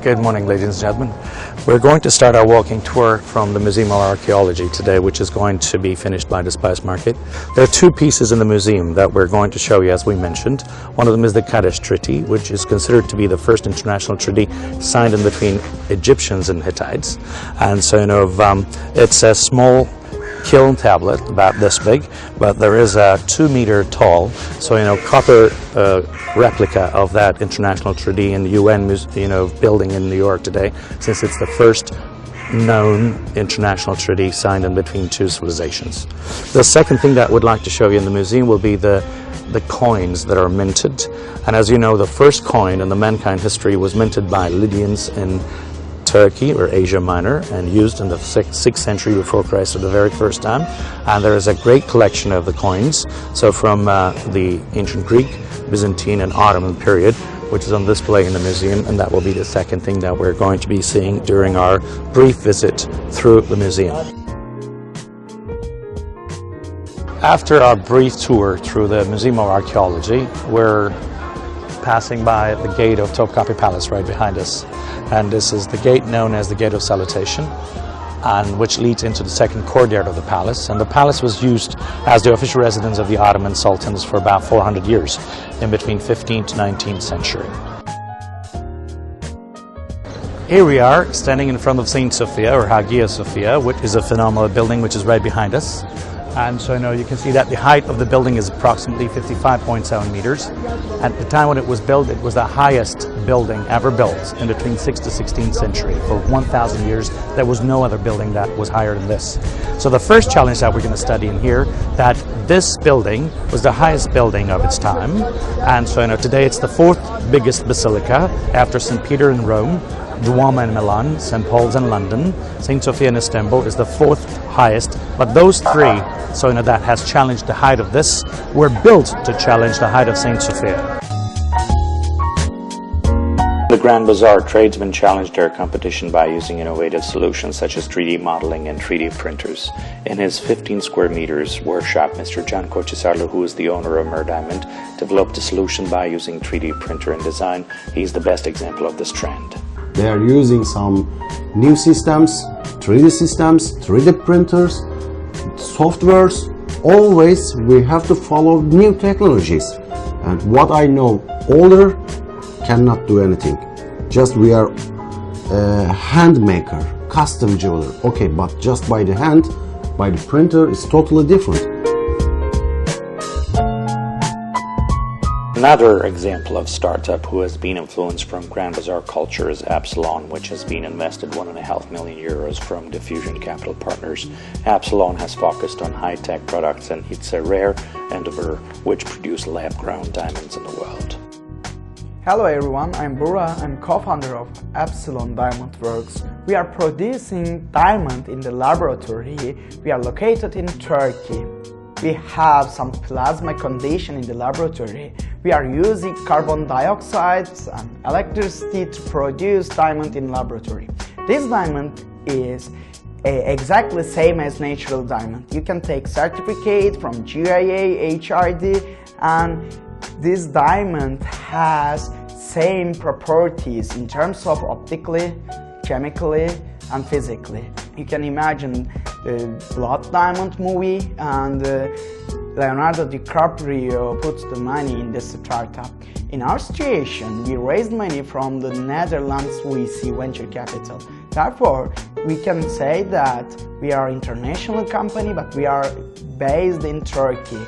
Good morning, ladies and gentlemen. We're going to start our walking tour from the Museum of Archaeology today, which is going to be finished by the Spice Market. There are two pieces in the museum that we're going to show you, as we mentioned. One of them is the Kadesh Treaty, which is considered to be the first international treaty signed in between Egyptians and Hittites. And so, it's a small kiln tablet about this big, but there is a 2-meter tall, copper replica of that international treaty in the UN building in New York today, since it's the first known international treaty signed in between two civilizations. The second thing that I would like to show you in the museum will be the coins that are minted. And as you know, the first coin in the mankind history was minted by Lydians in Turkey or Asia Minor and used in the 6th century before Christ for the very first time. And there is a great collection of the coins, so from the ancient Greek, Byzantine and Ottoman period, which is on display in the museum, and that will be the second thing that we're going to be seeing during our brief visit through the museum. After our brief tour through the Museum of Archaeology, we're passing by the gate of Topkapi Palace right behind us. And this is the gate known as the Gate of Salutation, and which leads into the second courtyard of the palace. And the palace was used as the official residence of the Ottoman sultans for about 400 years, in between 15th to 19th century. Here we are, standing in front of Saint Sophia, or Hagia Sophia, which is a phenomenal building which is right behind us. And so you can see that the height of the building is approximately 55.7 meters. At the time when it was built, it was the highest building ever built in between 6th to 16th century. For 1,000 years, there was no other building that was higher than this. So the first challenge that we're going to study in here, that this building was the highest building of its time. And so today it's the 4th biggest basilica after St. Peter in Rome, Duomo in Milan, St. Paul's in London, St. Sophia in Istanbul is the 4th highest, but those three, that has challenged the height of this, were built to challenge the height of St. Sophia. The Grand Bazaar tradesmen challenged their competition by using innovative solutions such as 3D modeling and 3D printers. In his 15 square meters workshop, Mr. Can Koçhisarlı, who is the owner of Mer Diamond, developed a solution by using 3D printer and design. He's the best example of this trend. They are using some new systems, 3D systems, 3D printers, softwares. Always we have to follow new technologies. And what I know, older cannot do anything. Just we are a hand maker, custom jeweler. Okay, but just by the hand, by the printer, it's totally different. Another example of startup who has been influenced from Grand Bazaar culture is Epsilon, which has been invested €1.5 million from Diffusion Capital Partners. Epsilon has focused on high-tech products, and it's a rare endeavor which produce lab-grown diamonds in the world. Hello everyone, I'm Bura. I'm co-founder of Epsilon Diamond Works. We are producing diamond in the laboratory. We are located in Turkey. We have some plasma condition in the laboratory. We are using carbon dioxide and electricity to produce diamond in laboratory. This diamond is exactly same as natural diamond. You can take certificate from GIA, HID, and this diamond has same properties in terms of optically, chemically, and physically. You can imagine the Blood Diamond movie, and Leonardo DiCaprio puts the money in this startup. In our situation, we raised money from the Netherlands VC venture capital. Therefore, we can say that we are an international company, but we are based in Turkey.